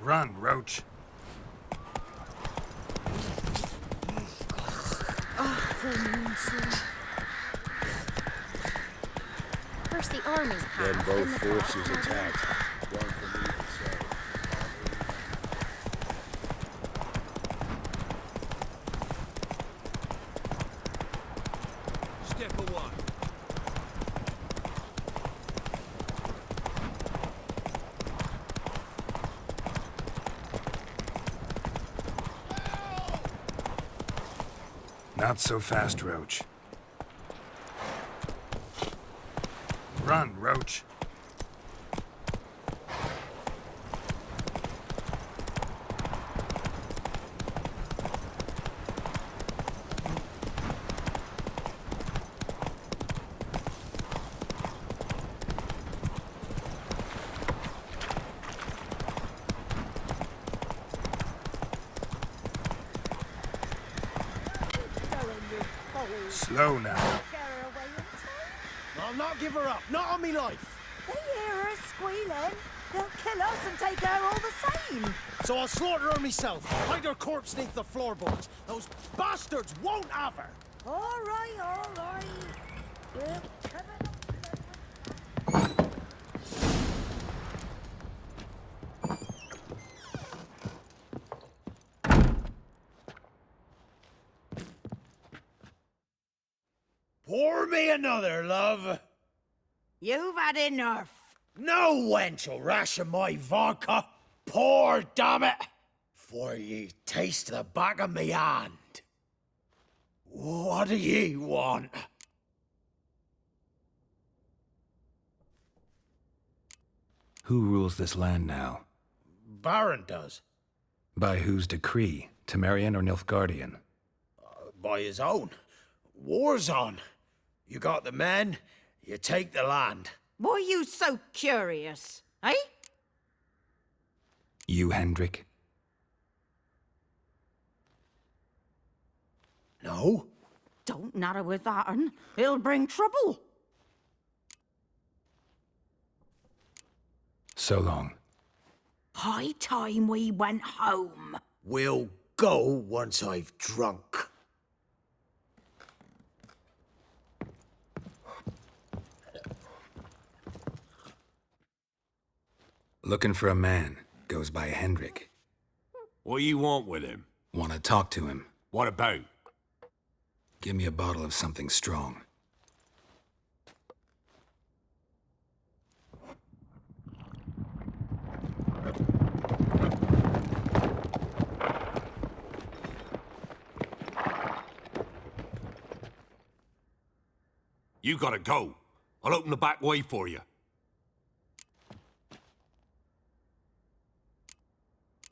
Run, Roach. First the armies Then passed, both then the forces French. attacked. One from either side. Step away. Not so fast, Roach. Run, Roach. Slow now. I'll not give her up, not on me life. They hear her squealing. They'll kill us and take her all the same. So I'll slaughter her myself, hide her corpse neath the floorboards. Those bastards won't have her. All right, all right. We're coming up. Pour me another, love. You've had enough. No wench will ration my vodka. Pour, damn it. For ye taste the back of me hand. What do ye want? Who rules this land now? Baron does. By whose decree? Temerian or Nilfgaardian? By his own. War's on. You got the men, you take the land. Why are you so curious, eh? You, Hendrik? No? Don't natter with that, un. It'll bring trouble. So long. High time we went home. We'll go once I've drunk. Looking for a man. Goes by Hendrik. What you want with him? Want to talk to him. What about? Give me a bottle of something strong. You gotta go. I'll open the back way for you.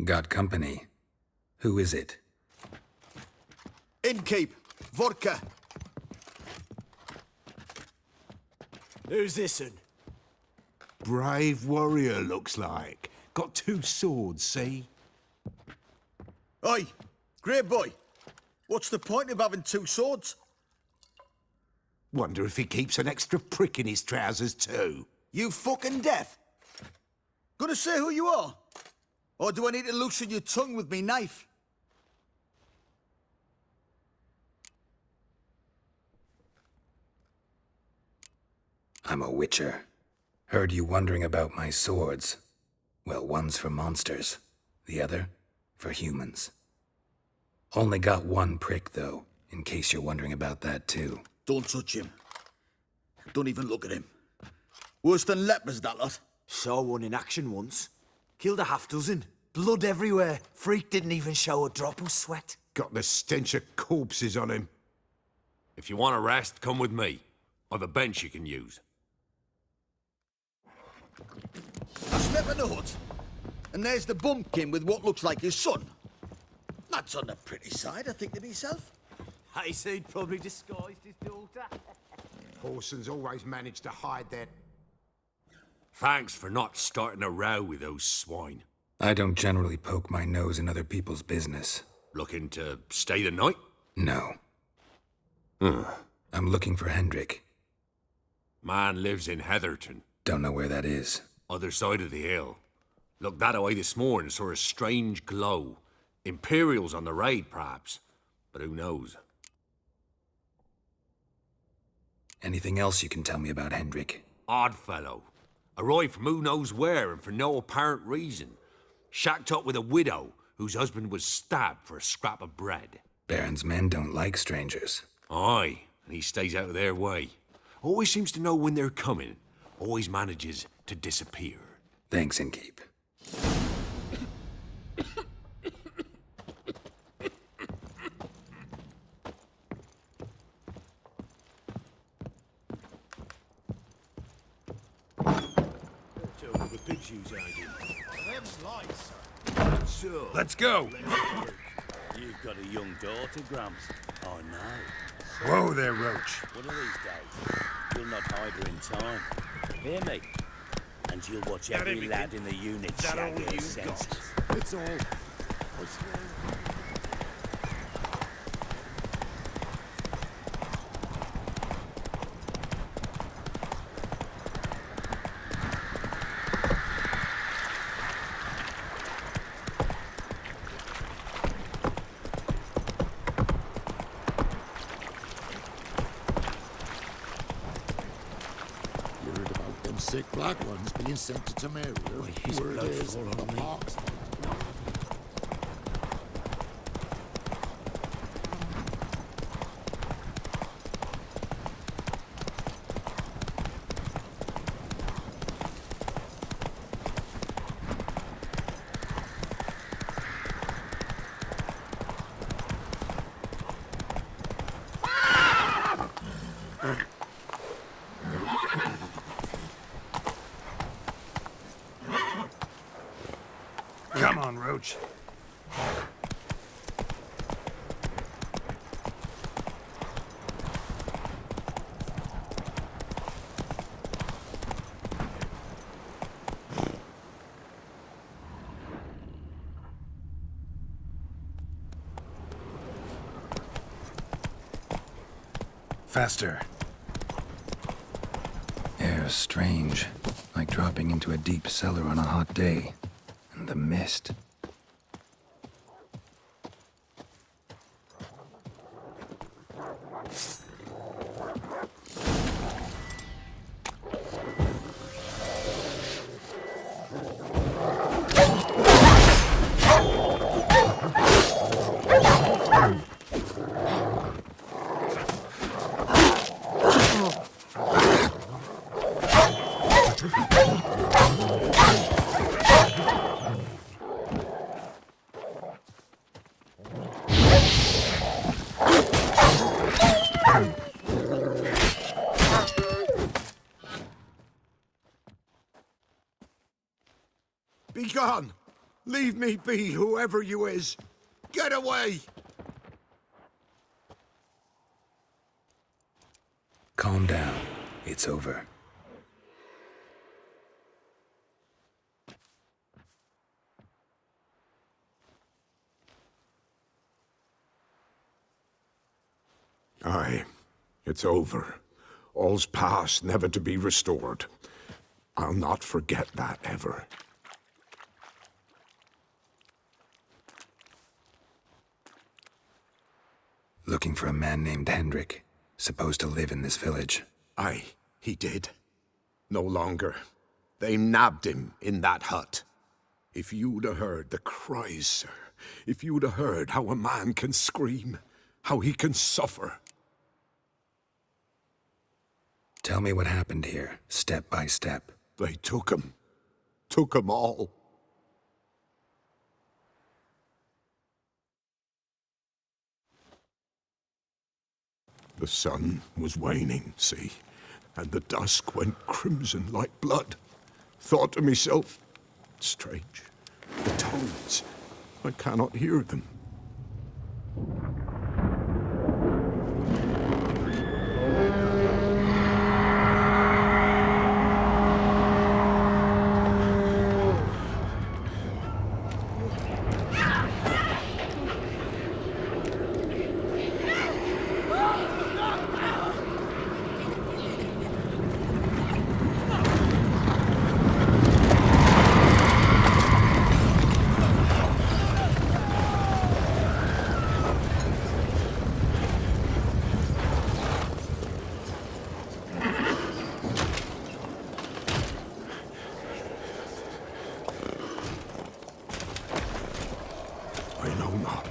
Got company. Who is it? Innkeep, vodka. Who's this'n? Brave warrior, looks like. Got 2 swords, see? Oi, great boy. What's the point of having 2 swords? Wonder if he keeps an extra prick in his trousers, too. You fucking deaf. Gonna say who you are? Or do I need to loosen your tongue with me knife? I'm a witcher. Heard you wondering about my swords. Well, one's for monsters. The other, for humans. Only got 1 prick, though, in case you're wondering about that, too. Don't touch him. Don't even look at him. Worse than lepers, that lot. Saw one in action once. Killed a half-dozen. Blood everywhere. Freak didn't even show a drop of sweat. Got the stench of corpses on him. If you want a rest, come with me. I've a bench you can use. I step in the hut, and there's the bumpkin with what looks like his son. That's on the pretty side, I think to myself. I say he'd probably disguised his daughter. Horson's always managed to hide their... Thanks for not starting a row with those swine. I don't generally poke my nose in other people's business. Looking to stay the night? No. I'm looking for Hendrik. Man lives in Heatherton. Don't know where that is. Other side of the hill. Looked that away this morning, saw a strange glow. Imperials on the raid, perhaps. But who knows? Anything else you can tell me about Hendrik? Odd fellow. Arrived from who knows where and for no apparent reason. Shacked up with a widow whose husband was stabbed for a scrap of bread. Baron's men don't like strangers. Aye, and he stays out of their way. Always seems to know when they're coming. Always manages to disappear. Thanks, Innkeep. Let's go. You've got a young daughter, Gramps. I know. Whoa there, Roach. One of these days, you'll not hide her in time. Hear me? And you'll watch every lad in the unit shag her senses. It's all. Sick black ones being sent to Tamaria. His Word blood is fall on the me. pox. Come on, Roach. Faster. Air's strange, like dropping into a deep cellar on a hot day. And the mist. Be gone! Leave me be, whoever you is! Get away! Calm down. It's over. Aye, it's over. All's past, never to be restored. I'll not forget that ever. Looking for a man named Hendrik, supposed to live in this village. Aye, he did. No longer. They nabbed him in that hut. If you'd have heard the cries, sir, if you'd have heard how a man can scream, how he can suffer. Tell me what happened here, step by step. They took him all. The sun was waning, see, and the dusk went crimson like blood. Thought to myself, strange, the toads, I cannot hear them.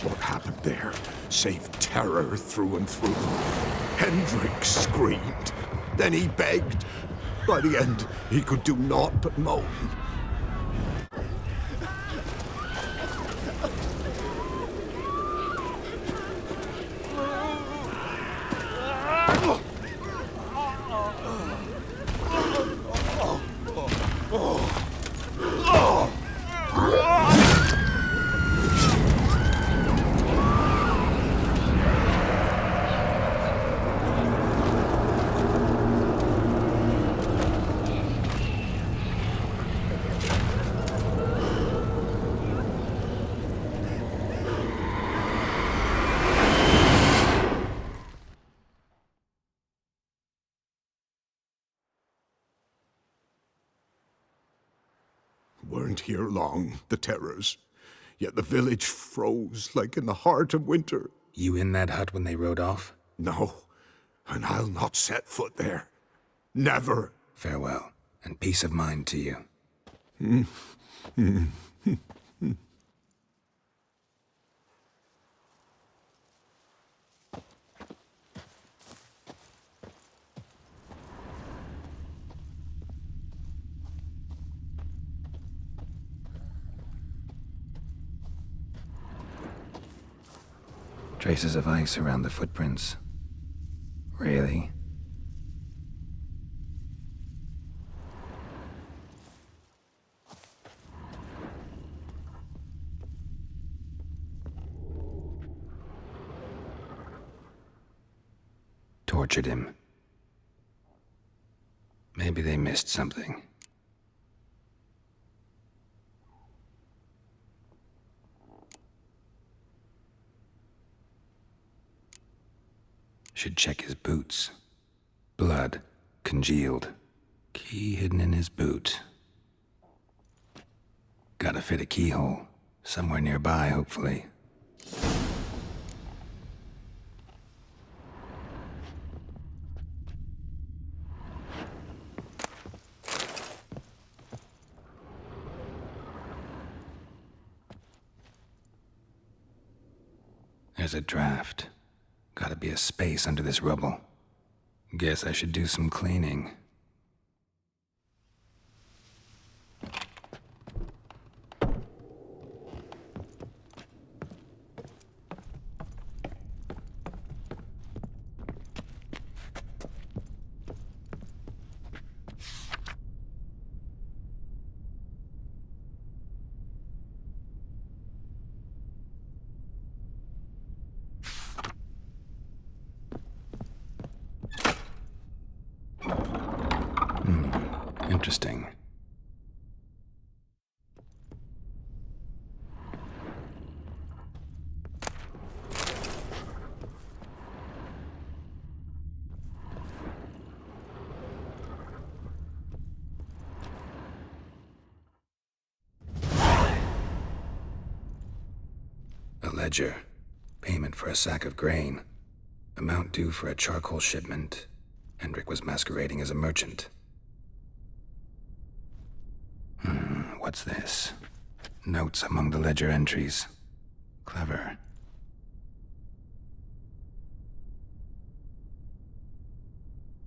what happened there, save terror through and through. Hendrik screamed. Then he begged. By the end, he could do naught but moan. Weren't here long, the terrors. Yet the village froze like in the heart of winter. You in that hut when they rode off? No, and I'll not set foot there. Never. Farewell, and peace of mind to you. Traces of ice around the footprints. Really? Tortured him. Maybe they missed something. Should check his boots. Blood, congealed. Key hidden in his boot. Gotta fit a keyhole. Somewhere nearby, hopefully. There's a draft. Gotta be a space under this rubble. Guess I should do some cleaning. Interesting. A ledger. Payment for a sack of grain. Amount due for a charcoal shipment. Hendrik was masquerading as a merchant. What's this? Notes among the ledger entries. Clever.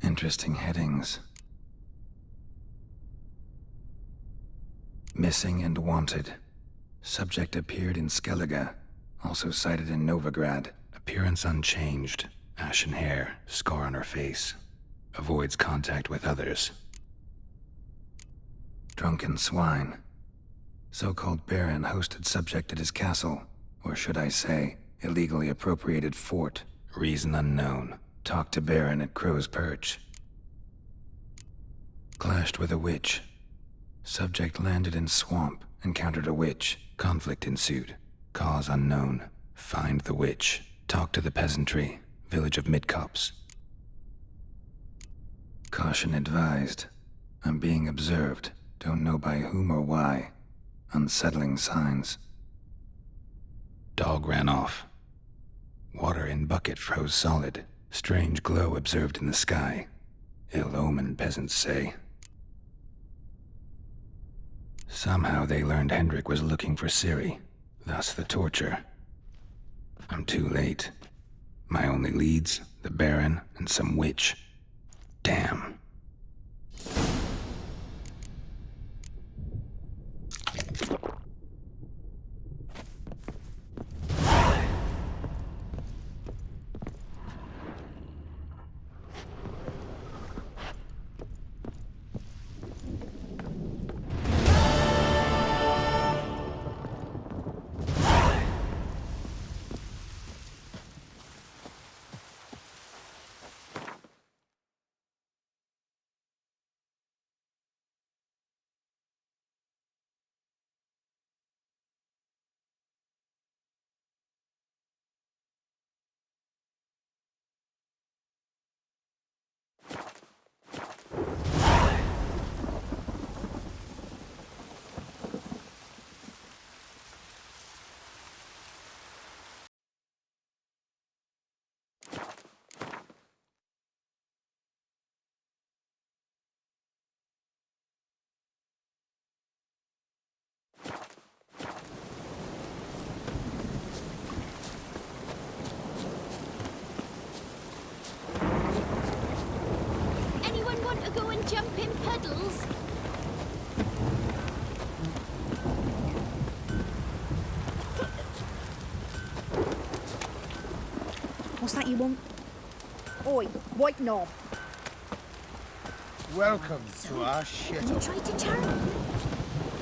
Interesting headings. Missing and wanted. Subject appeared in Skellige. Also cited in Novigrad. Appearance unchanged. Ashen hair. Scar on her face. Avoids contact with others. Drunken swine. So-called Baron hosted subject at his castle, or should I say, illegally appropriated fort. Reason unknown. Talked to Baron at Crow's Perch. Clashed with a witch. Subject landed in swamp, encountered a witch. Conflict ensued. Cause unknown. Find the witch. Talk to the peasantry. Village of Midcopse. Caution advised. I'm being observed. Don't know by whom or why. Unsettling signs. Dog ran off. Water in bucket froze solid. Strange glow observed in the sky. Ill omen, peasants say. Somehow they learned Hendrik was looking for Ciri. Thus the torture. I'm too late. My only leads, the Baron and some witch. Damn. Anyone want to go and jump in puddles? What's that you want? Oi, white knob. Welcome to our shit. And you tried to charm him.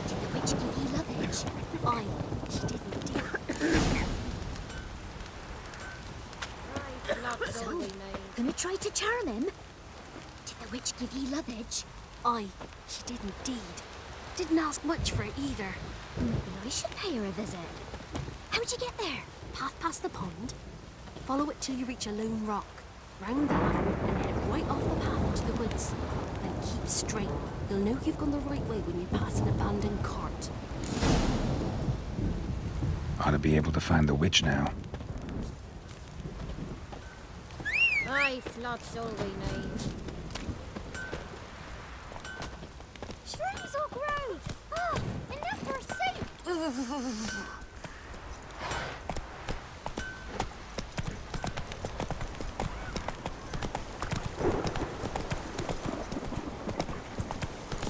Did the witch give you lovage? Aye, she did indeed. So, gonna try to charm him? Did the witch give you lovage? Aye, she did indeed. Didn't ask much for it either. Maybe I should pay her a visit. How'd you get there? Path past the pond. Follow it till you reach a lone rock. Round that, and head right off the path into the woods. Then keep straight. You'll know you've gone the right way when you pass an abandoned cart. Ought to be able to find the witch now. Aye, floods all we need. Shrooms will grow! Oh, enough for soup!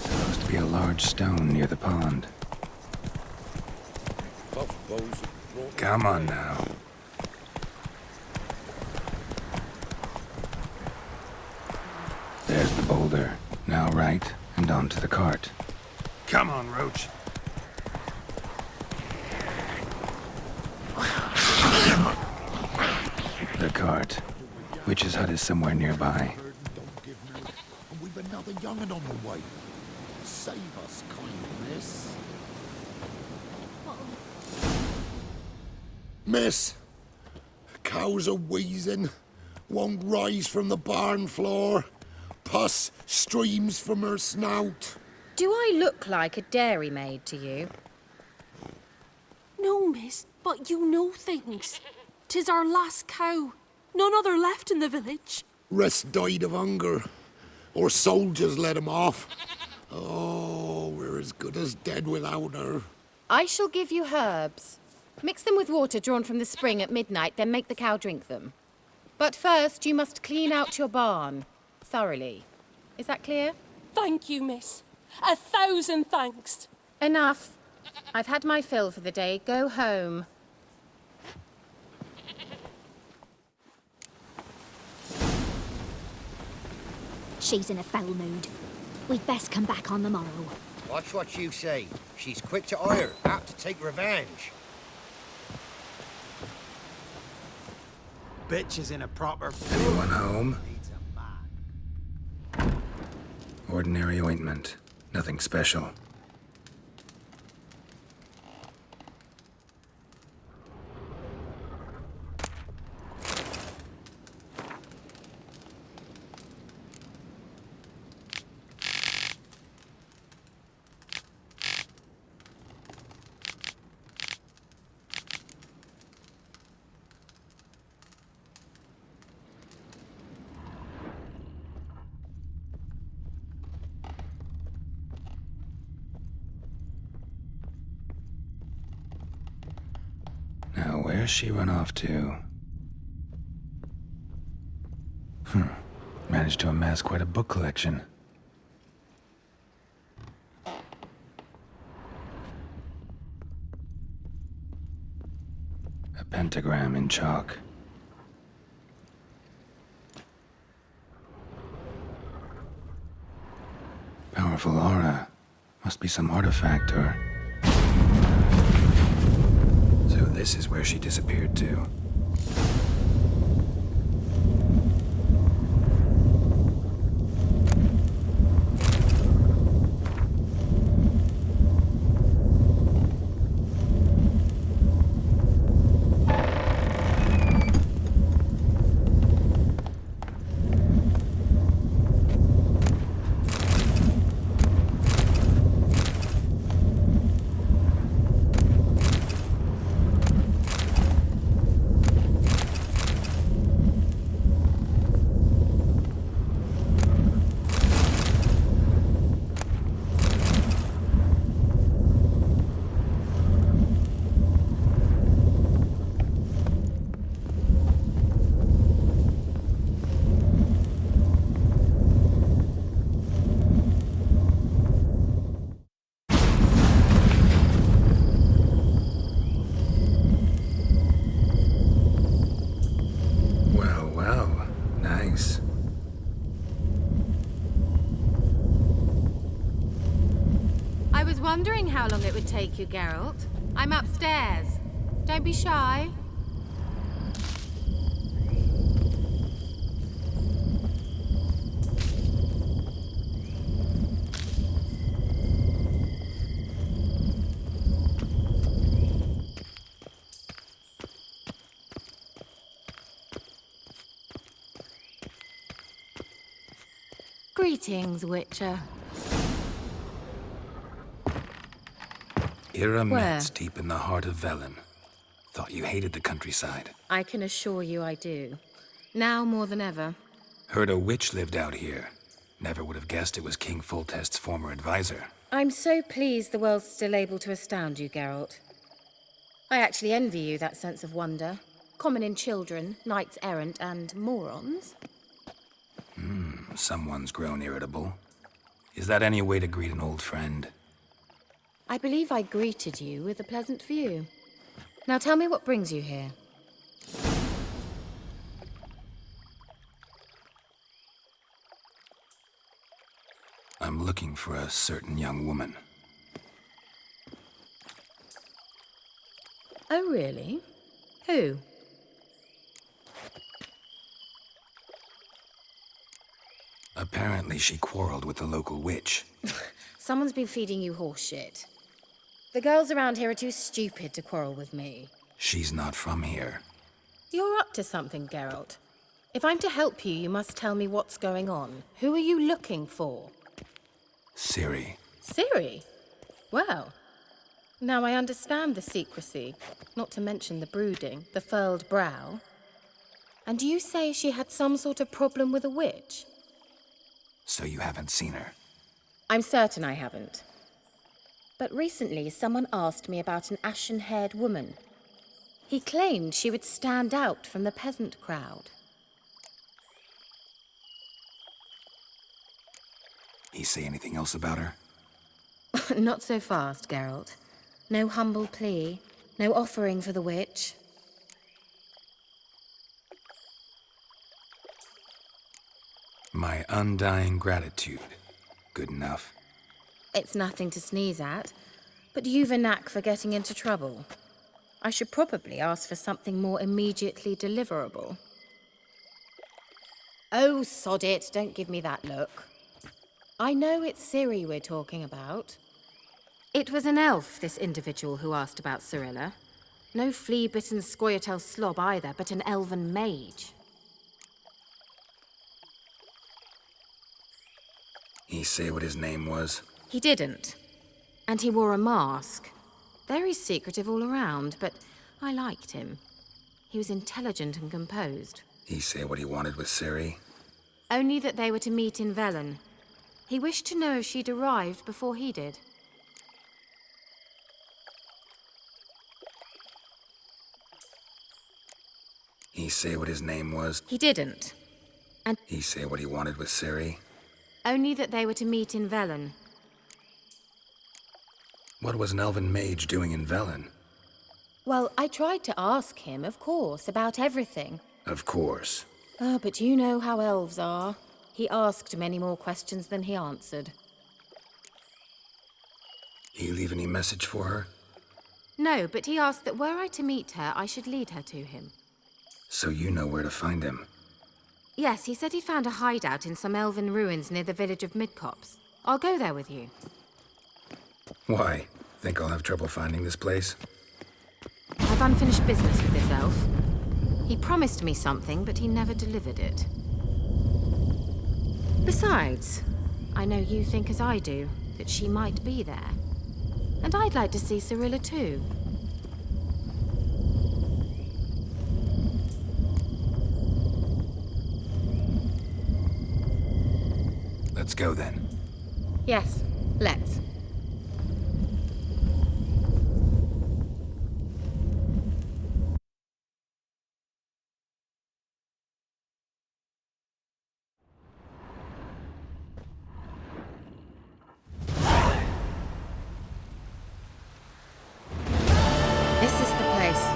Supposed to be a large stone near the pond. Come on now. There's the boulder. Now right, and onto the cart. Come on, Roach. The cart. Witch's hut is somewhere nearby. And we've another young'un on the way. Save us, kindness. Miss, cows are wheezing, won't rise from the barn floor. Pus streams from her snout. Do I look like a dairymaid to you? No, miss, but you know things. 'Tis our last cow. None other left in the village. Rest died of hunger, or soldiers let him off. Oh, we're as good as dead without her. I shall give you herbs. Mix them with water drawn from the spring at midnight, then make the cow drink them. But first, you must clean out your barn. Thoroughly. Is that clear? Thank you, miss. 1,000 thanks. Enough. I've had my fill for the day. Go home. She's in a foul mood. We'd best come back on the morrow. Watch what you say. She's quick to ire, apt to take revenge. Bitch is in a proper... Anyone home? Needs a man. Ordinary ointment. Nothing special. Where's she run off to? Managed to amass quite a book collection. A pentagram in chalk. Powerful aura. Must be some artifact or... So this is where she disappeared to. Well, nice. I was wondering how long it would take you, Geralt. I'm upstairs. Don't be shy. Greetings, Witcher. Keira Where? Metz, deep in the heart of Velen. Thought you hated the countryside. I can assure you I do. Now more than ever. Heard a witch lived out here. Never would have guessed it was King Foltest's former advisor. I'm so pleased the world's still able to astound you, Geralt. I actually envy you that sense of wonder. Common in children, knights errant, and morons. Someone's grown irritable. Is that any way to greet an old friend? I believe I greeted you with a pleasant view. Now tell me what brings you here. I'm looking for a certain young woman. Oh, really? Who? Apparently she quarreled with the local witch. Someone's been feeding you horse shit. The girls around here are too stupid to quarrel with me. She's not from here. You're up to something, Geralt. If I'm to help you, you must tell me what's going on. Who are you looking for? Ciri. Ciri? Well, now I understand the secrecy, not to mention the brooding, the furled brow. And you say she had some sort of problem with a witch? So you haven't seen her? I'm certain I haven't. But recently, someone asked me about an ashen-haired woman. He claimed she would stand out from the peasant crowd. He say anything else about her? Not so fast, Geralt. No humble plea, no offering for the witch. My undying gratitude. Good enough. It's nothing to sneeze at, but you've a knack for getting into trouble. I should probably ask for something more immediately deliverable. Oh, sod it, don't give me that look. I know it's Ciri we're talking about. It was an elf, this individual who asked about Cirilla. No flea-bitten Scoia'tael slob either, but an elven mage. He say what his name was? He didn't. And he wore a mask. Very secretive all around, but I liked him. He was intelligent and composed. He say what he wanted with Ciri? Only that they were to meet in Velen. He wished to know if she'd arrived before he did. He say what his name was? He didn't. He say what he wanted with Ciri? Only that they were to meet in Velen. What was an elven mage doing in Velen? Well, I tried to ask him, of course, about everything. Of course. Oh, but you know how elves are. He asked many more questions than he answered. He leave any message for her? No, but he asked that were I to meet her, I should lead her to him. So you know where to find him? Yes, he said he'd found a hideout in some elven ruins near the village of Midcopse. I'll go there with you. Why? Think I'll have trouble finding this place? I've unfinished business with this elf. He promised me something, but he never delivered it. Besides, I know you think as I do, that she might be there. And I'd like to see Cirilla too. Let's go then. Yes, let's. This is the place.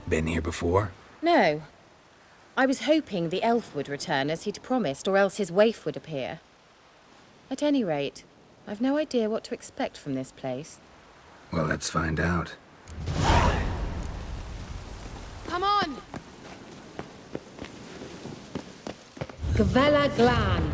Been here before? No. I was hoping the elf would return as he'd promised, or else his waif would appear. At any rate, I've no idea what to expect from this place. Well, let's find out. Come on! Gvella Glan.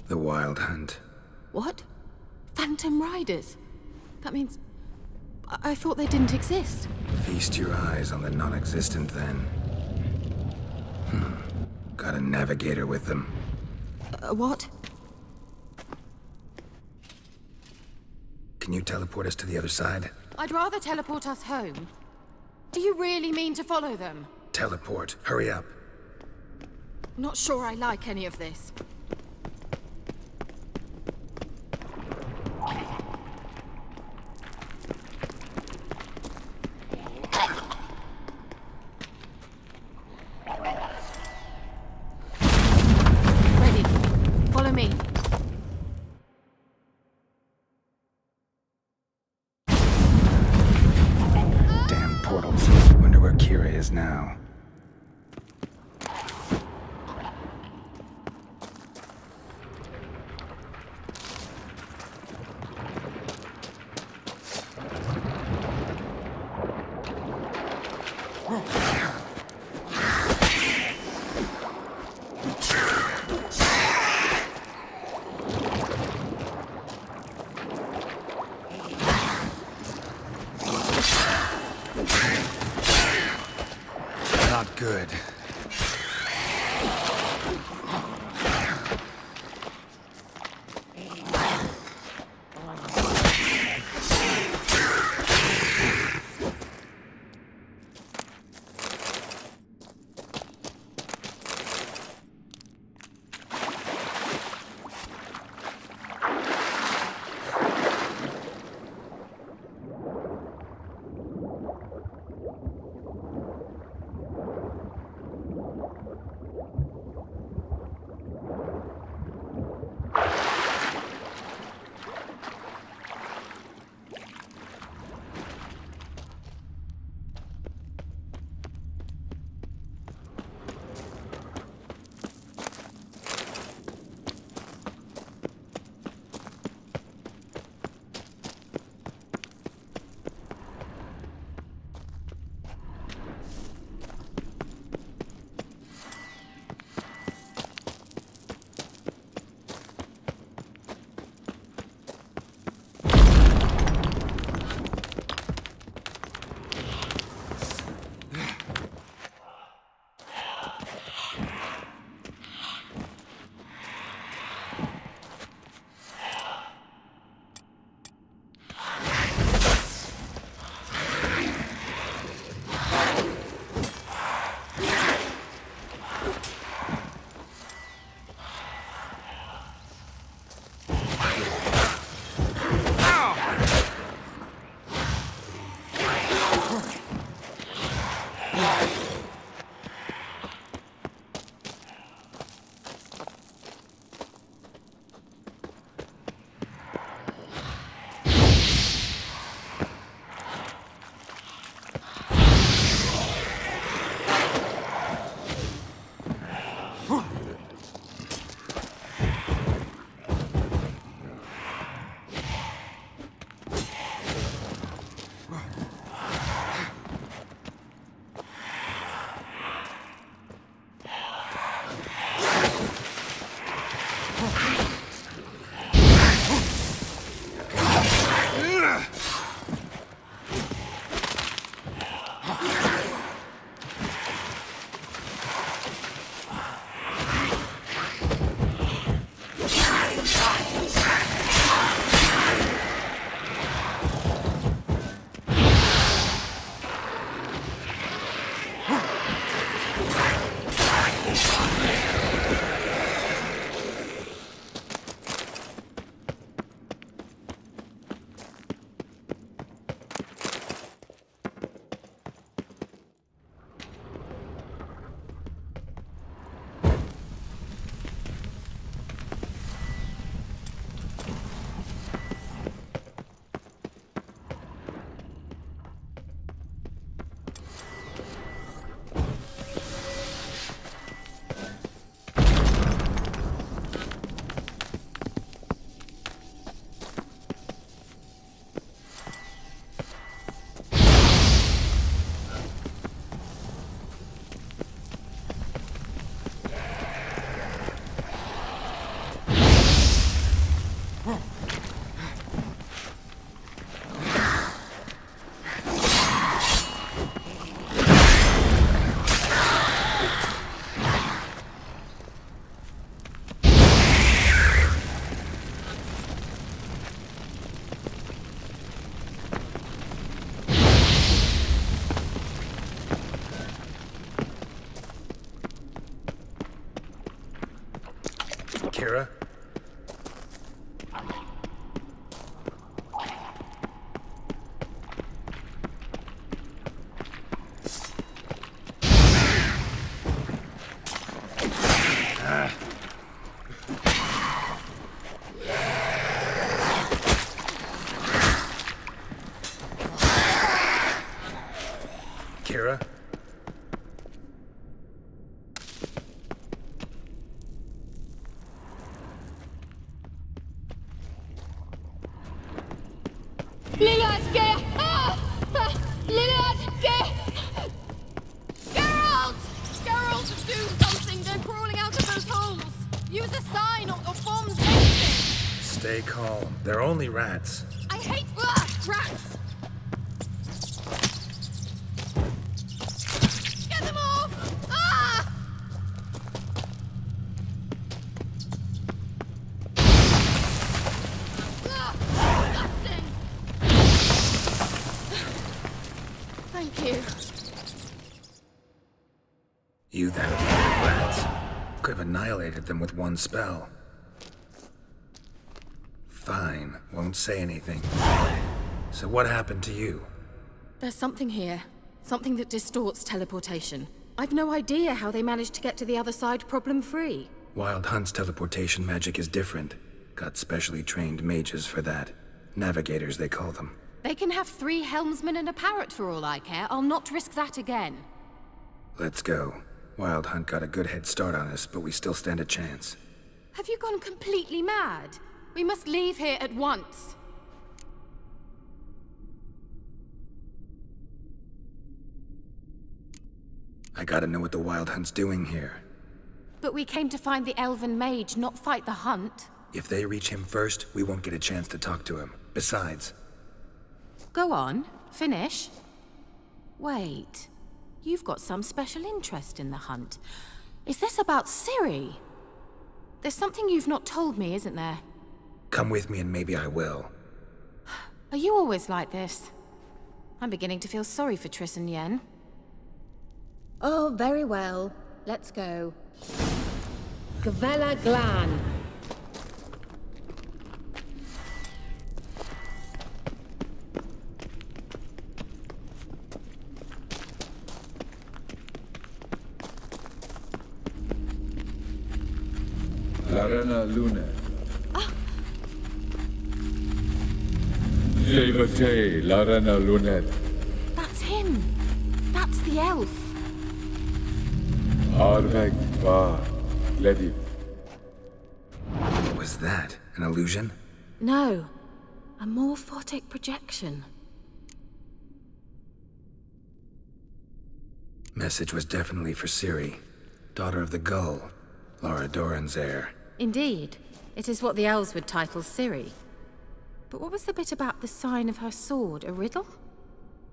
The Wild Hunt. What? Phantom Riders? That means... I thought they didn't exist. Feast your eyes on the non-existent then. Got a navigator with them. What? Can you teleport us to the other side? I'd rather teleport us home. Do you really mean to follow them? Teleport. Hurry up. Not sure I like any of this. Ready. Follow me. Damn portals. Wonder where Keira is now. Not good. Keira? Keira? Lillard, get! Lillard, get! Geralt! Geralt, do something! They're crawling out of those holes! Use a sign or bombs, anything! Stay calm. They're only rats. I hate rats! Get them off! Ah! Disgusting! Thank you. You that afraid of rats? Could have annihilated them with one spell. Fine, won't say anything. So what happened to you? There's something here. Something that distorts teleportation. I've no idea how they managed to get to the other side problem-free. Wild Hunt's teleportation magic is different. Got specially trained mages for that. Navigators, they call them. They can have 3 helmsmen and a parrot for all I care. I'll not risk that again. Let's go. Wild Hunt got a good head start on us, but we still stand a chance. Have you gone completely mad? We must leave here at once. I gotta know what the Wild Hunt's doing here. But we came to find the elven mage, not fight the hunt. If they reach him first, we won't get a chance to talk to him. Besides... Go on, finish. Wait, you've got some special interest in the hunt. Is this about Ciri? There's something you've not told me, isn't there? Come with me and maybe I will. Are you always like this? I'm beginning to feel sorry for Triss and Yen. Oh, very well. Let's go. Gavella Glan. Larena Luna. Levate, Larena Lunet. That's him! That's the elf! Arveg va, Glediv. What was that? An illusion? No. A morphotic projection. Message was definitely for Ciri. Daughter of the Gull. Laura Doran's heir. Indeed. It is what the elves would title Ciri. But what was the bit about the sign of her sword? A riddle?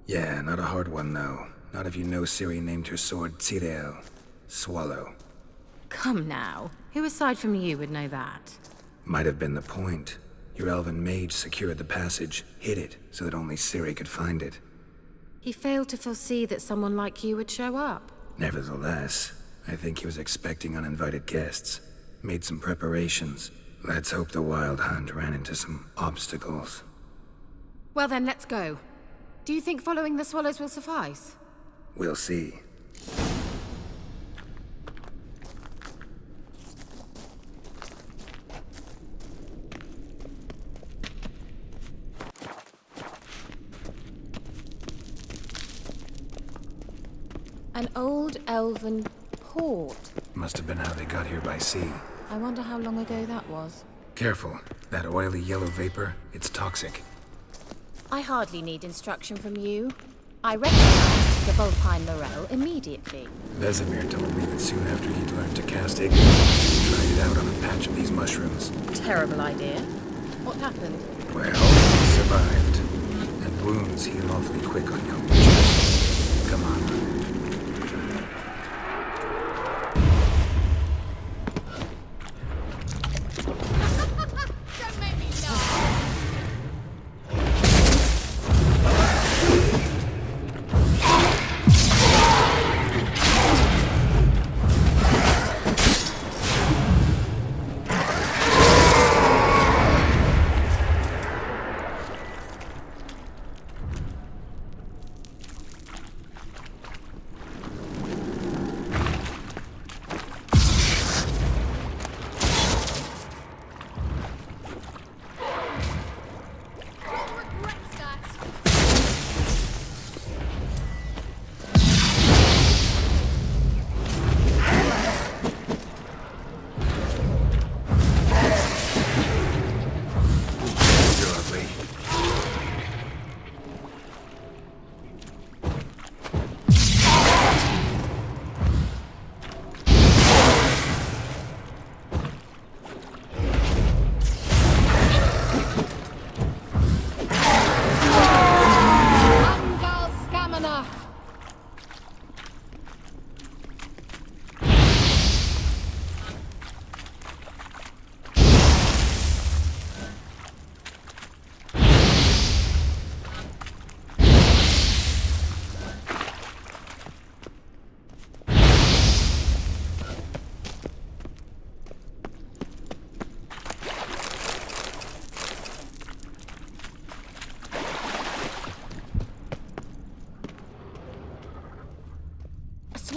Yeah, not a hard one, though. Not if you know Ciri named her sword Tirel. Swallow. Come now. Who aside from you would know that? Might have been the point. Your elven mage secured the passage, hid it, so that only Ciri could find it. He failed to foresee that someone like you would show up. Nevertheless, I think he was expecting uninvited guests. Made some preparations. Let's hope the Wild Hunt ran into some obstacles. Well then, let's go. Do you think following the swallows will suffice? We'll see. An old elven port. Must have been how they got here by sea. I wonder how long ago that was. Careful. That oily yellow vapor, it's toxic. I hardly need instruction from you. I recognized the Vulpine Morel immediately. Vesemir told me that soon after he'd learned to cast ignorance, he tried it out on a patch of these mushrooms. Terrible idea. What happened? Well, he survived. And wounds heal awfully quick on young witches. Come on.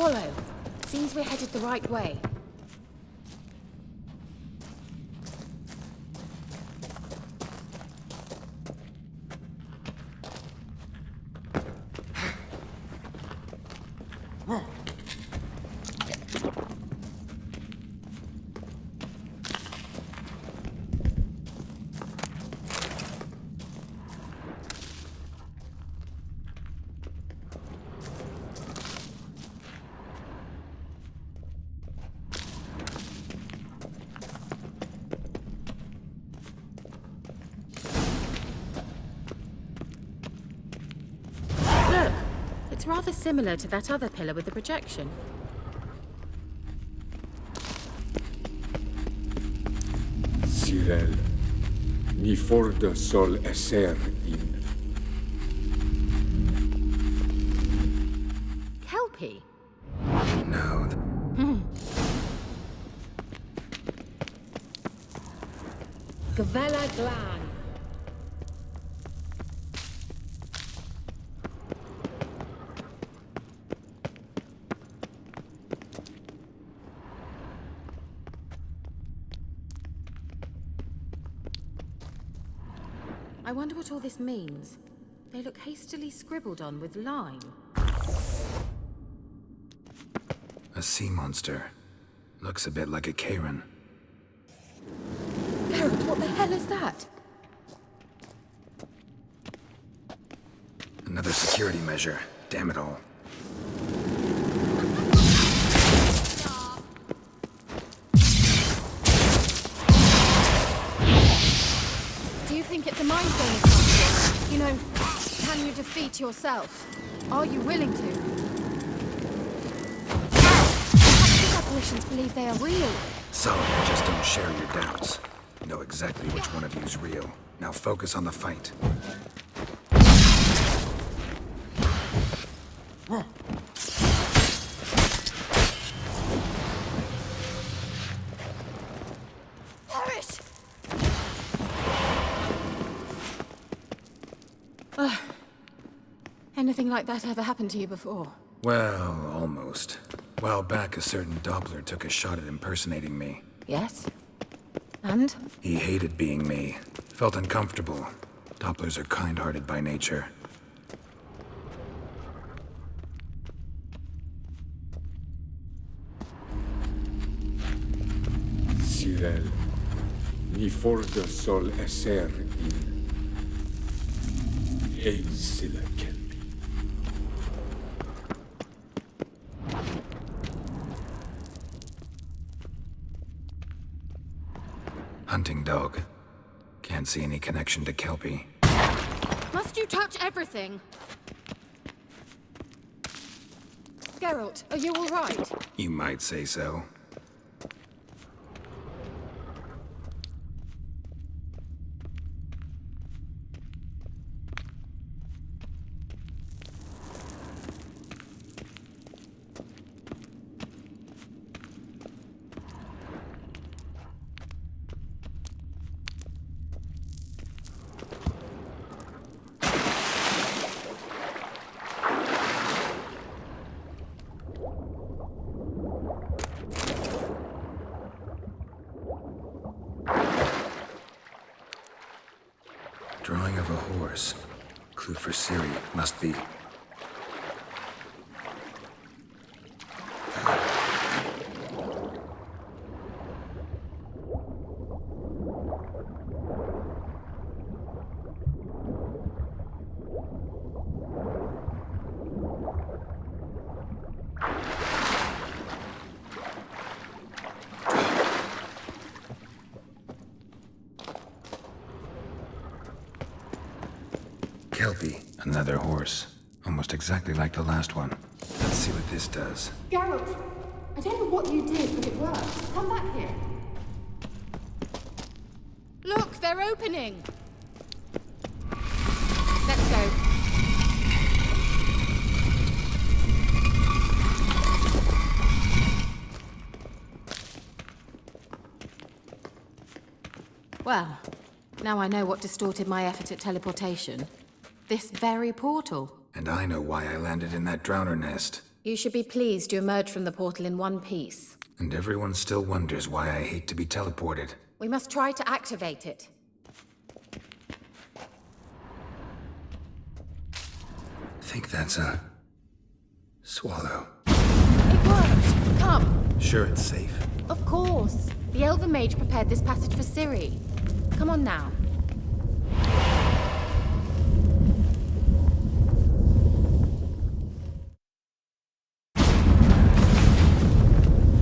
follow. Seems we're headed the right way. It's rather similar to that other pillar with the projection. Cyril, ni forda sol esser in. Kelpie? No. Gavella Glan. I wonder what all this means. They look hastily scribbled on with lime. A sea monster. Looks a bit like a Karen. Geralt, what the hell is that? Another security measure. Damn it all. Do you think it's a mind game or something? You know, can you defeat yourself? Are you willing to? Perhaps these apparitions believe they are real. Solid, just don't share your doubts. Know exactly which one of you's real. Now focus on the fight. Anything like that ever happened to you before? Well, almost. While back, a certain Doppler took a shot at impersonating me. Yes? And? He hated being me. Felt uncomfortable. Dopplers are kind-hearted by nature. Cyril, ni forda sol esser in. Eis silla kelpi. Hunting dog. Can't see any connection to Kelpie. Must you touch everything? Geralt, are you all right? You might say so. Drawing of a horse. Clue for Ciri. Must be. Kelpie. Another horse. Almost exactly like the last one. Let's see what this does. Geralt, I don't know what you did, but it worked. Come back here. Look, they're opening. Let's go. Well, now I know what distorted my effort at teleportation. This very portal. And I know why I landed in that drowner nest. You should be pleased you emerged from the portal in one piece. And everyone still wonders why I hate to be teleported. We must try to activate it. I think that's a... swallow. It worked! Come! Sure it's safe. Of course. The Elven Mage prepared this passage for Ciri. Come on now.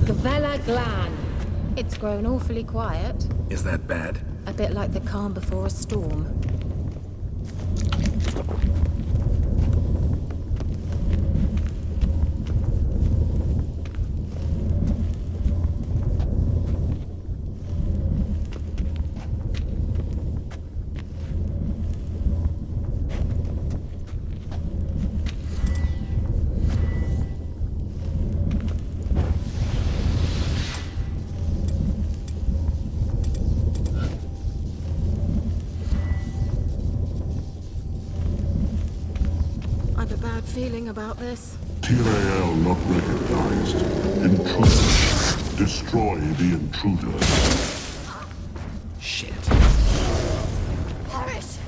Gavella Glan. It's grown awfully quiet. Is that bad? A bit like the calm before a storm. Feeling about this? Tyrael not recognized. Intruder. Destroy the intruder. Shit. Paris!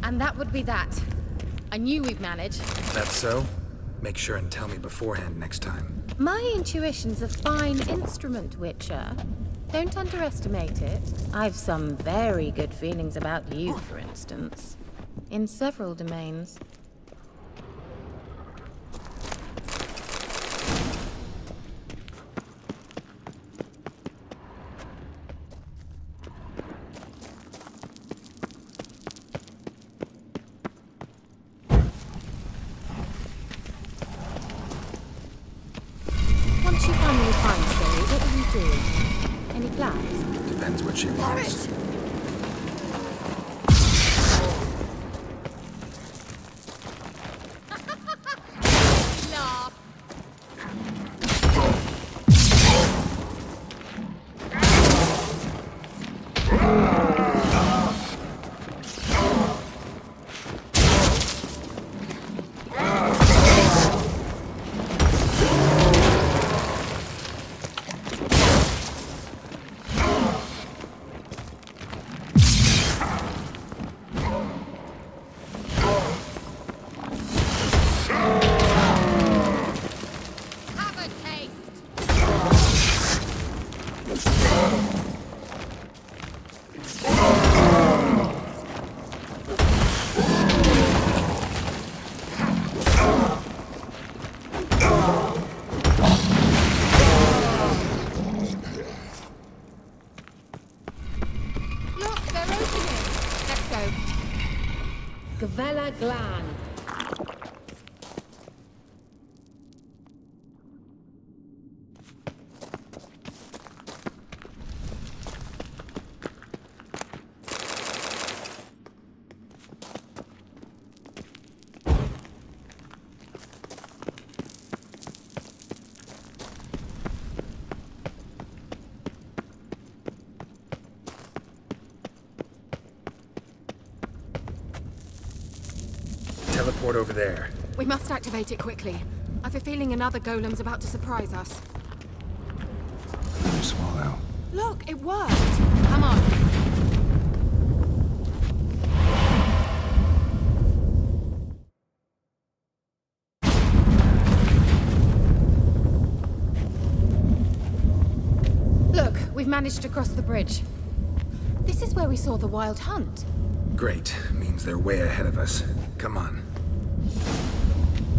And that would be that. I knew we'd manage. That's so? Make sure and tell me beforehand next time. My intuition's a fine instrument, Witcher. Don't underestimate it. I've some very good feelings about you, for instance. In several domains. Once you finally find Ciri, what will you do? Any plans? Depends what she wants. Gavella Glan. teleport over there. We must activate it quickly. I've a feeling another golem's about to surprise us. Another swallow. Look, it worked! Come on. Look, we've managed to cross the bridge. This is where we saw the wild hunt. Great. Means they're way ahead of us. Come on.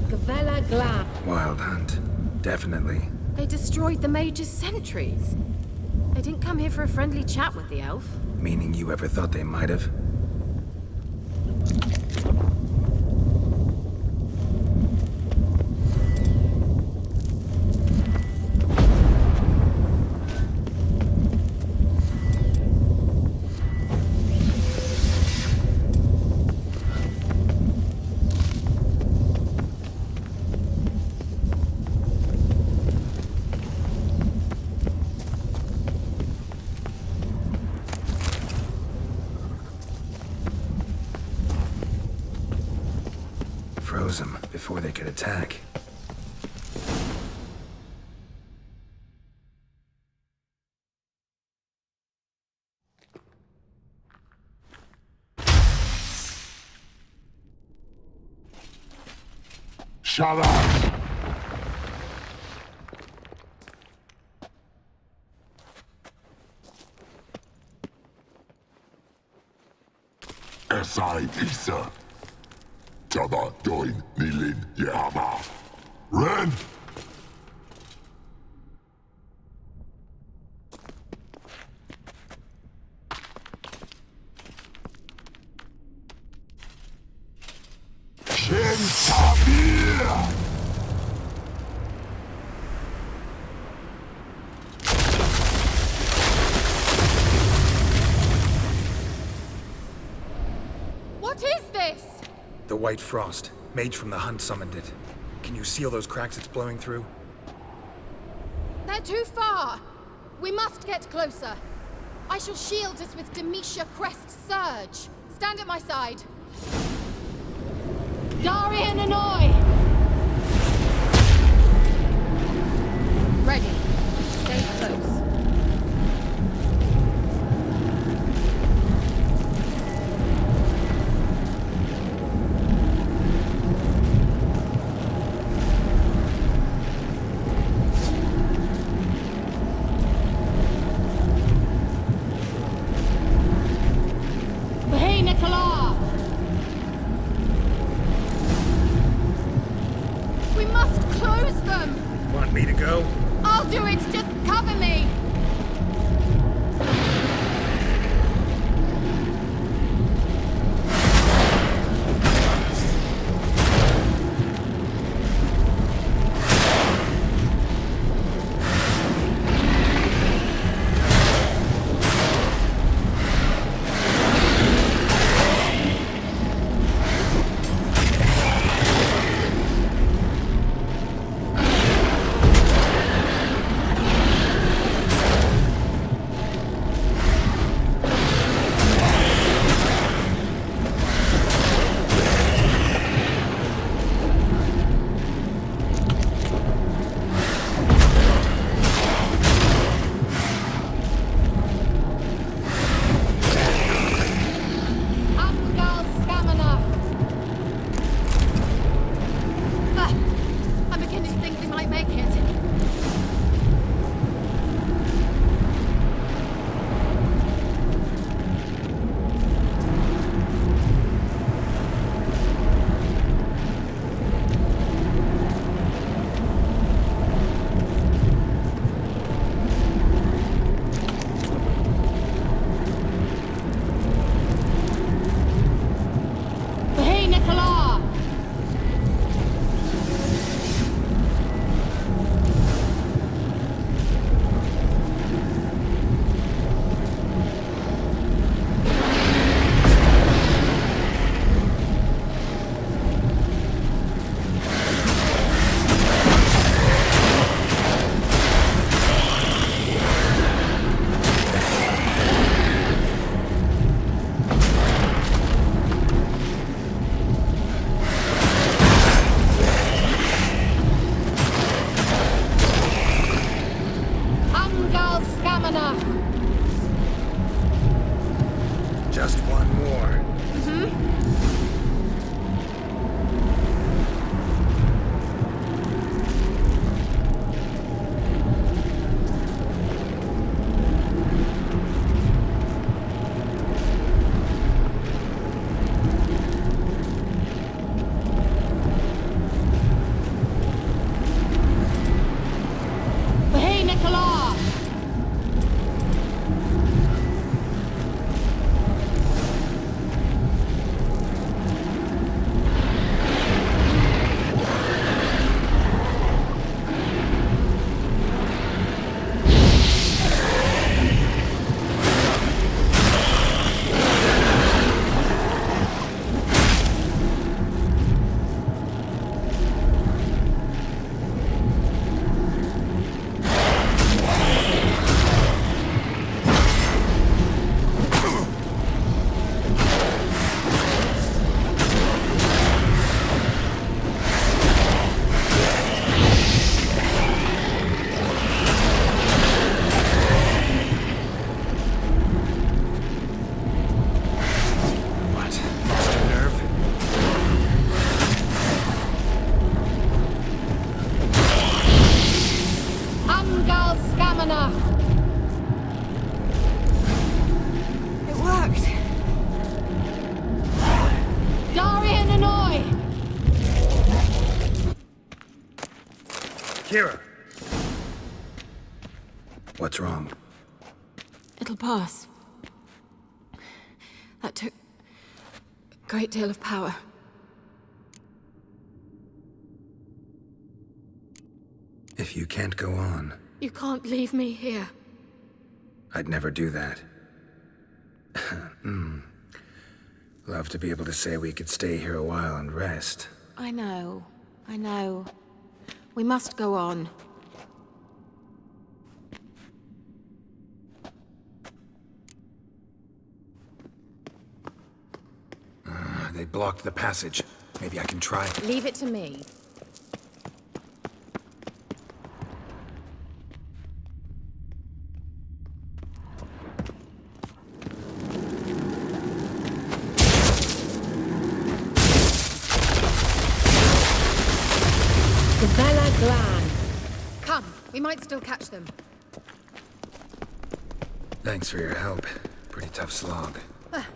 Gavella Glam. Wild hunt. Definitely. They destroyed the Mage's sentries. They didn't come here for a friendly chat with the elf. Meaning you ever thought they might have? Froze them before they could attack. Shut up! Esai Isa. Tada doin nilin yama. Ren! Shin Tabir! What is this? The White Frost. Mage from the Hunt summoned it. Can you seal those cracks it's blowing through? They're too far. We must get closer. I shall shield us with Demetia Crest Surge. Stand at my side. Darian and I! Ready. Stay close. We must close them! Want me to go? I'll do it! Just cover me! Keira! What's wrong? It'll pass. That took a great deal of power. If you can't go on, You can't leave me here. I'd never do that. Love to be able to say we could stay here a while and rest. I know. We must go on. They blocked the passage. Maybe I can try. Leave it to me. Come, we might still catch them. Thanks for your help. Pretty tough slog.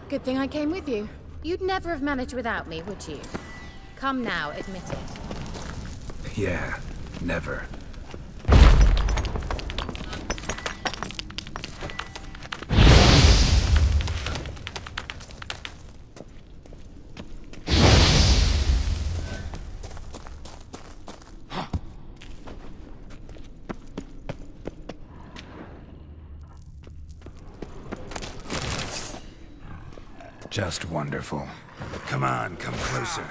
Good thing I came with you. You'd never have managed without me, would you? Come now, admit it. Yeah, never. Just wonderful. Come on, come closer.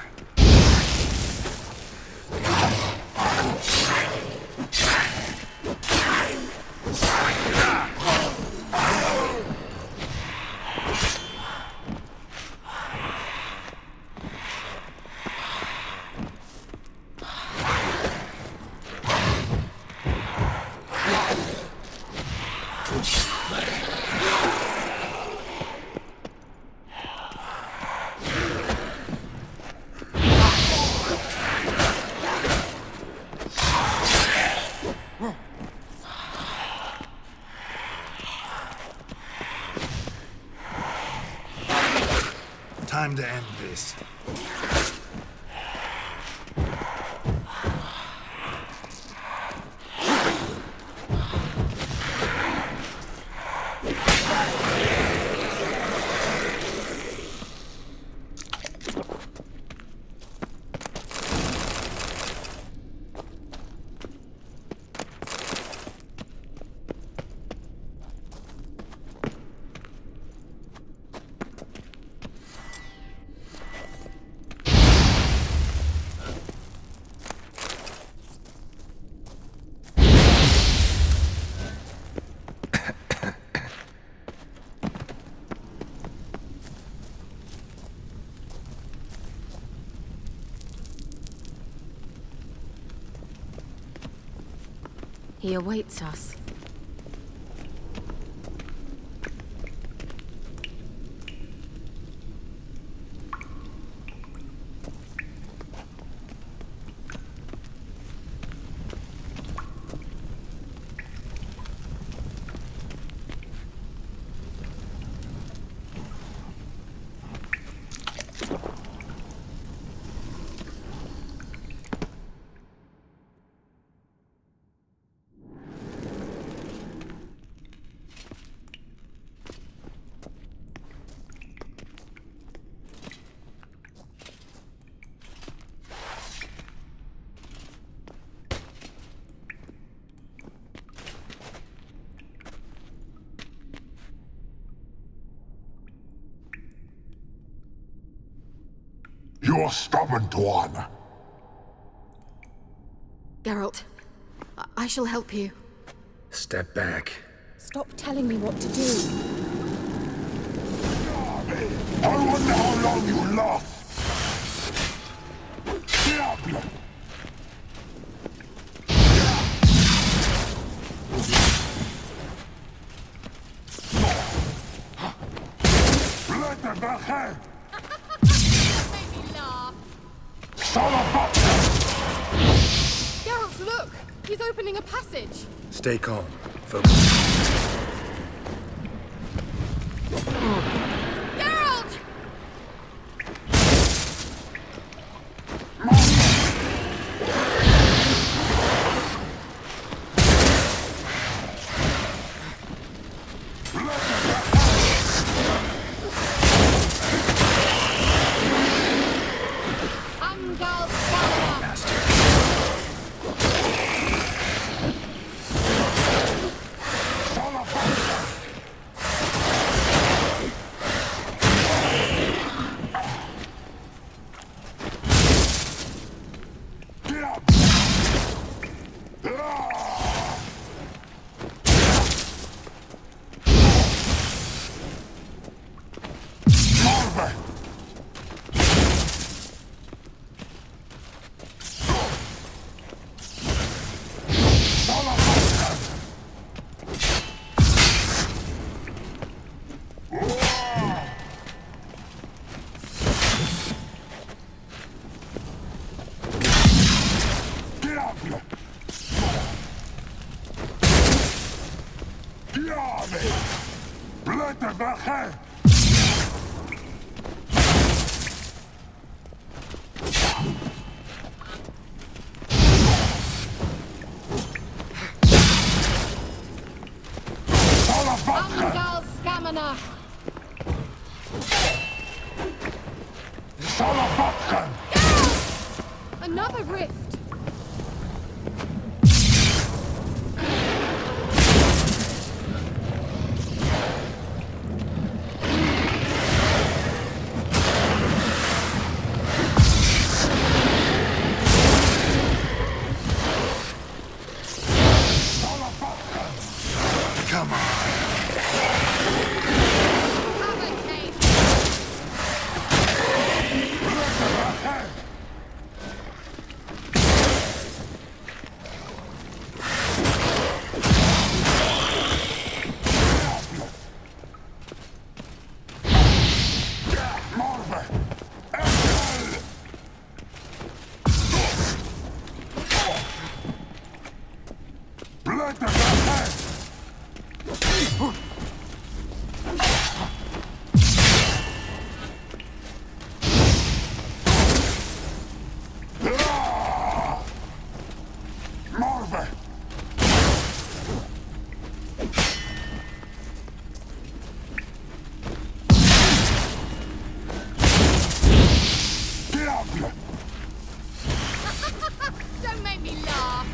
Time to end this. He awaits us. You're stubborn, one. Geralt, I shall help you. Step back. Stop telling me what to do. I wonder how long you last. Diable! Let the back. Geralt, look! He's opening a passage! Stay calm. Focus. Geralt! Angal Scamina! Another rift! Come on. Don't make me laugh!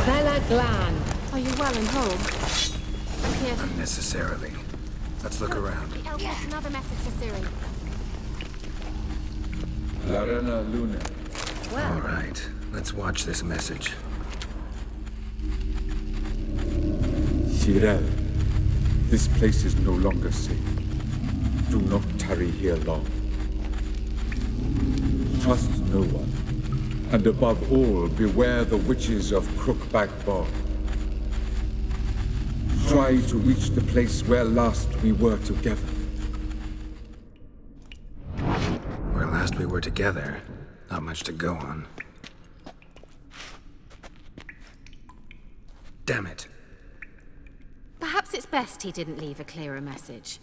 Bella Glan. Are you well and whole? I'm here. Unnecessarily. Let's look around. The elf has another message to Ciri. Larena Luna. All right, let's watch this message. Tyrell, this place is no longer safe. Do not tarry here long. Trust no one. And above all, beware the witches of Crookback Bog. Try to reach the place where last we were together. Where last we were together, not much to go on. Damn it. Perhaps it's best he didn't leave a clearer message.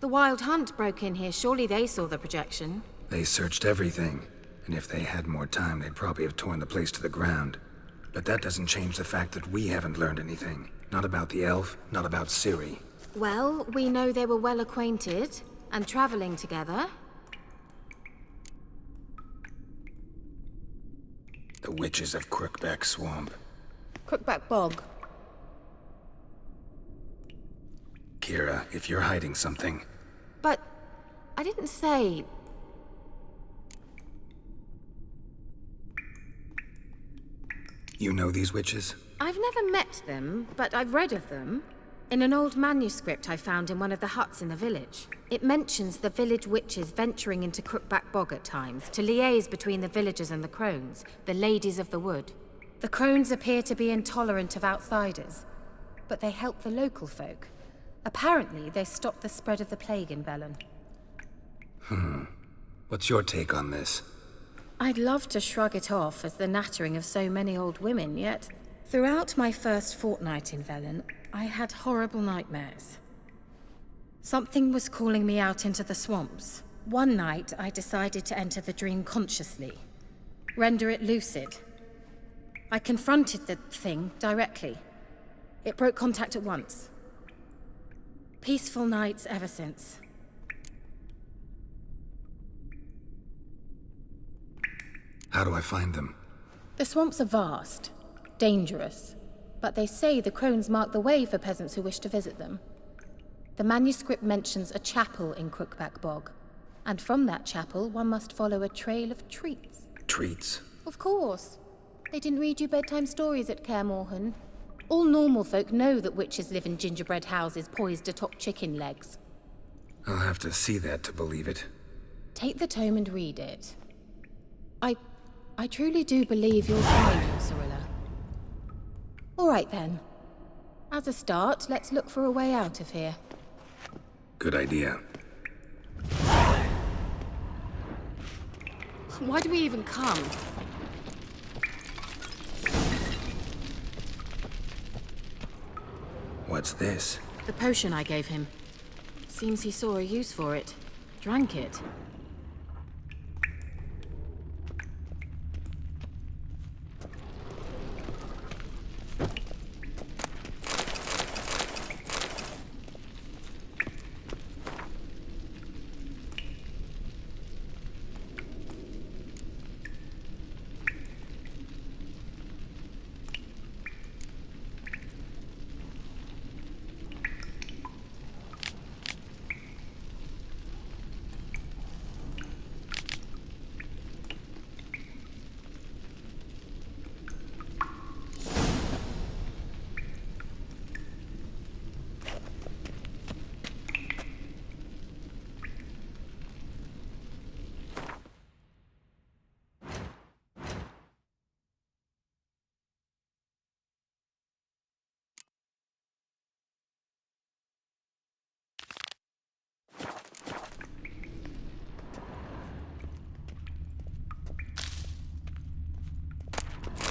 The Wild Hunt broke in here. Surely they saw the projection. They searched everything, and if they had more time, they'd probably have torn the place to the ground. But that doesn't change the fact that we haven't learned anything. Not about the elf, not about Ciri. Well, we know they were well acquainted and traveling together. The witches of Crookback Swamp. Crookback Bog. Keira, if you're hiding something... But I didn't say... You know these witches? I've never met them, but I've read of them. In an old manuscript I found in one of the huts in the village. It mentions the village witches venturing into Crookback Bog at times to liaise between the villagers and the crones, the ladies of the wood. The crones appear to be intolerant of outsiders, but they help the local folk. Apparently, they stopped the spread of the plague in Velen. What's your take on this? I'd love to shrug it off as the nattering of so many old women, yet throughout my first fortnight in Velen, I had horrible nightmares. Something was calling me out into the swamps. One night, I decided to enter the dream consciously, render it lucid. I confronted the thing directly. It broke contact at once. Peaceful nights ever since. How do I find them? The swamps are vast, dangerous. but they say the crones mark the way for peasants who wish to visit them. The manuscript mentions a chapel in Crookback Bog, and from that chapel one must follow a trail of treats. Treats? Of course. They didn't read you bedtime stories at Kaer Morhen. All normal folk know that witches live in gingerbread houses poised atop chicken legs. I'll have to see that to believe it. Take the tome and read it. I truly do believe you'll find your Cyrilla. All right then. As a start, let's look for a way out of here. Good idea. Why do we even come? What's this? The potion I gave him. Seems he saw a use for it. Drank it.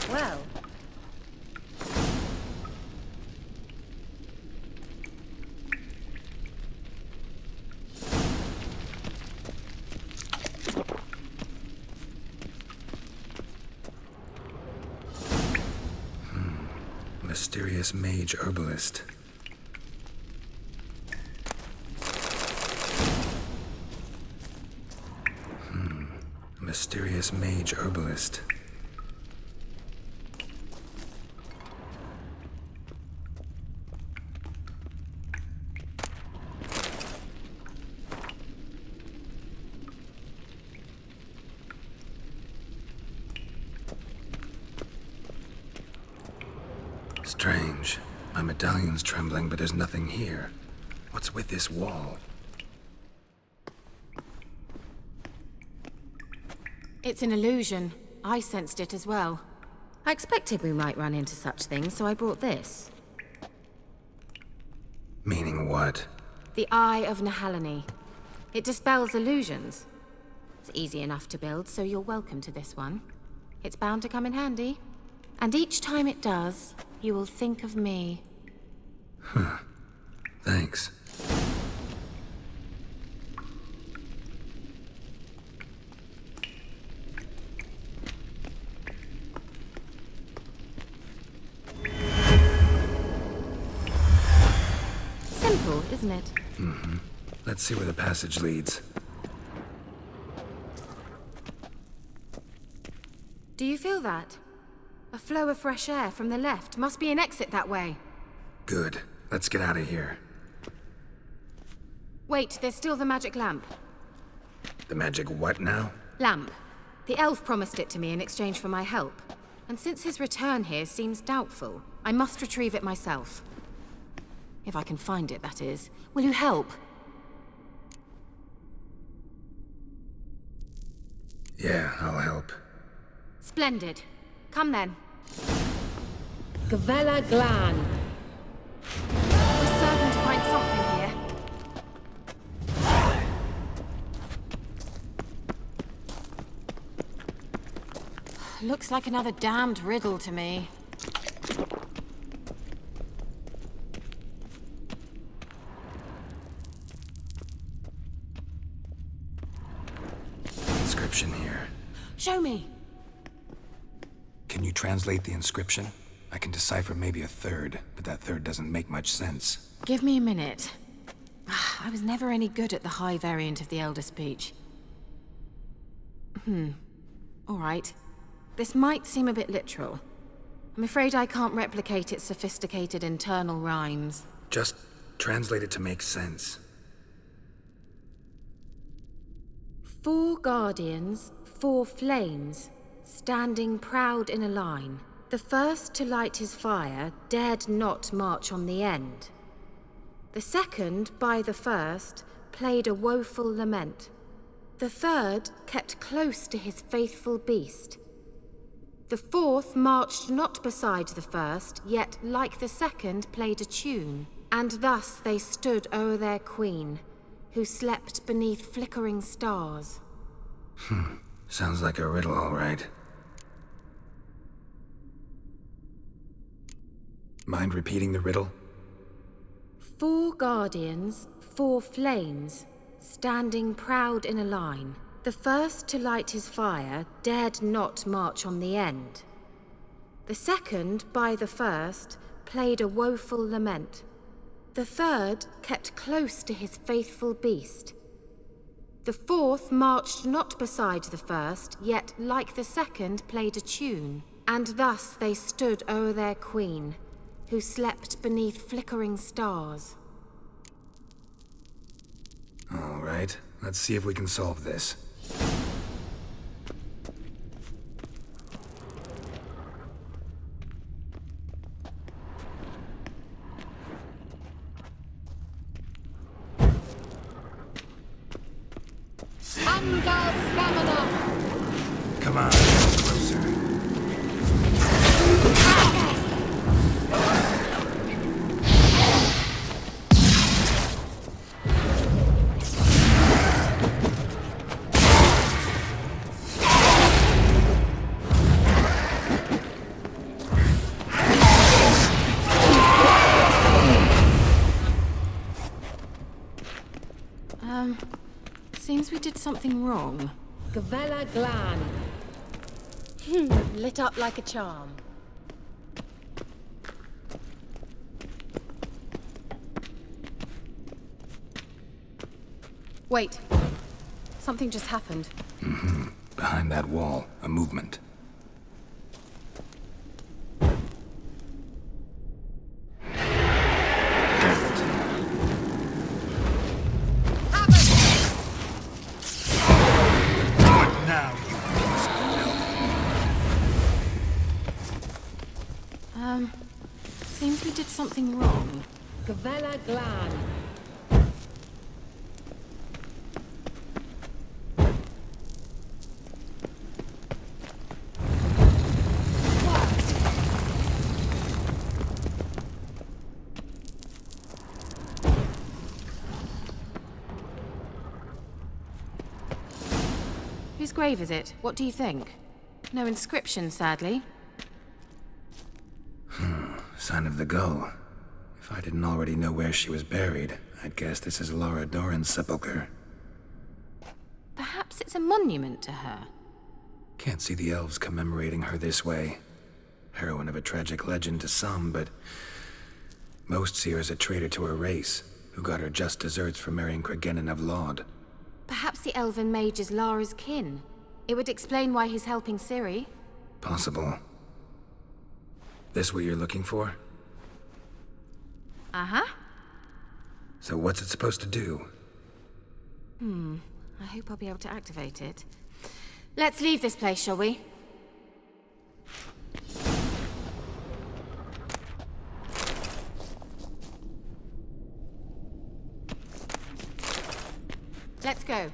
Well. Mysterious mage herbalist. Mysterious mage herbalist. Strange. My medallion's trembling, but there's nothing here. What's with this wall? It's an illusion. I sensed it as well. I expected we might run into such things, so I brought this. Meaning what? The Eye of Nahalani. It dispels illusions. It's easy enough to build, so you're welcome to this one. It's bound to come in handy. And each time it does, you will think of me. Huh. Thanks. Simple, isn't it? Mm-hmm. Let's see where the passage leads. Do you feel that? A flow of fresh air from the left. Must be an exit that way. Good. Let's get out of here. Wait, there's still the magic lamp. The magic what now? Lamp. The elf promised it to me in exchange for my help. And since his return here seems doubtful, I must retrieve it myself. If I can find it, that is. Will you help? Yeah, I'll help. Splendid. Come then. Gavella Glan. We're certain to find something here. Looks like another damned riddle to me. Inscription here. Show me. Can you translate the inscription? I can decipher maybe a third, but that third doesn't make much sense. Give me a minute. I was never any good at the high variant of the Elder Speech. All right. This might seem a bit literal. I'm afraid I can't replicate its sophisticated internal rhymes. Just translate it to make sense. 4 guardians, 4 flames, standing proud in a line. The first to light his fire dared not march on the end. The second, by the first, played a woeful lament. The third kept close to his faithful beast. The fourth marched not beside the first, yet like the second played a tune. And thus they stood o'er their queen, who slept beneath flickering stars. Sounds like a riddle, all right. Mind repeating the riddle? 4 guardians, 4 flames, standing proud in a line. The first to light his fire dared not march on the end. The second, by the first, played a woeful lament. The third kept close to his faithful beast. The fourth marched not beside the first, yet like the second played a tune. And thus they stood o'er their queen, who slept beneath flickering stars. All right, let's see if we can solve this. Come on, closer. Seems we did something wrong. Gavella Glan. Lit up like a charm. Wait. Something just happened. Behind that wall, a movement. Seems we did something wrong. Gavella Glan. Whose grave is it? What do you think? No inscription, sadly. Sign of the gull. If I didn't already know where she was buried, I'd guess this is Laura Doran's sepulcher. Perhaps it's a monument to her. Can't see the elves commemorating her this way. Heroine of a tragic legend to some, but most see her as a traitor to her race, who got her just deserts for marrying Cregennan of Laud. Perhaps the elven mage is Lara's kin. It would explain why he's helping Ciri. Possible. This what you're looking for? Uh-huh. So what's it supposed to do? I hope I'll be able to activate it. Let's leave this place, shall we? Let's go.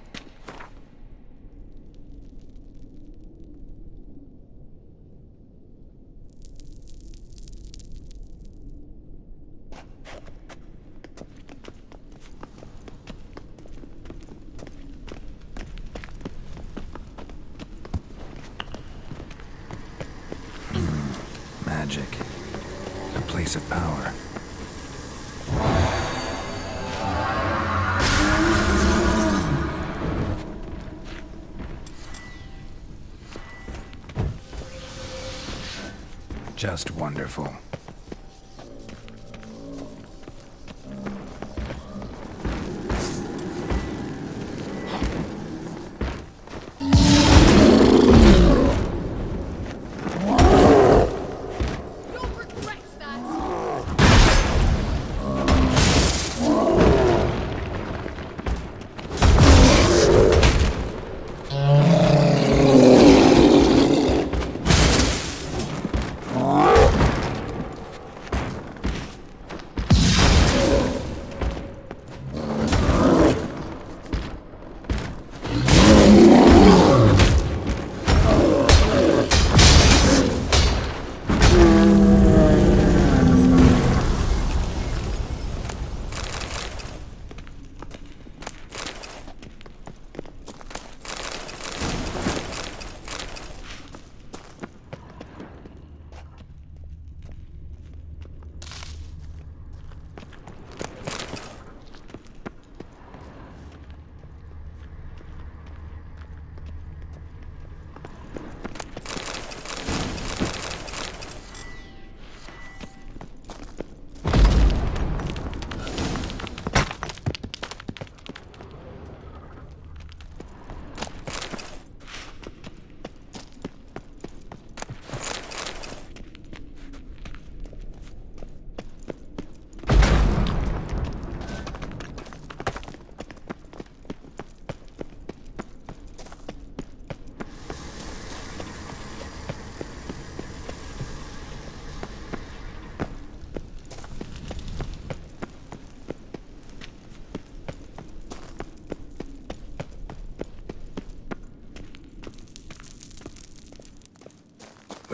Magic. A place of power. Just wonderful.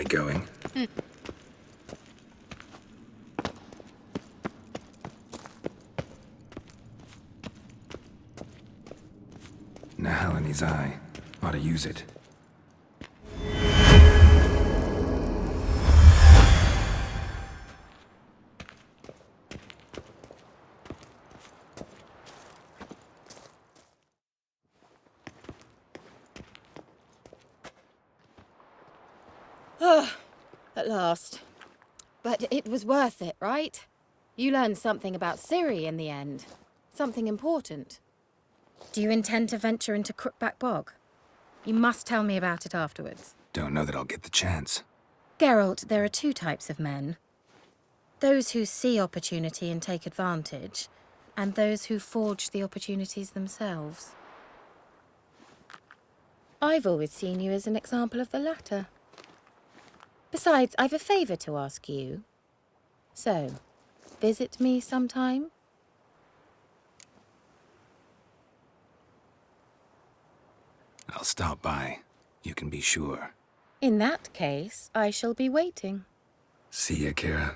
get going. Nahalani's eye. Ought to use it. At last. But it was worth it, right? You learned something about Ciri in the end. Something important. Do you intend to venture into Crookback Bog? You must tell me about it afterwards. Don't know that I'll get the chance. Geralt, there are two types of men. Those who see opportunity and take advantage, and those who forge the opportunities themselves. I've always seen you as an example of the latter. Besides, I've a favour to ask you. So, visit me sometime? I'll stop by. You can be sure. In that case, I shall be waiting. See ya, Keira.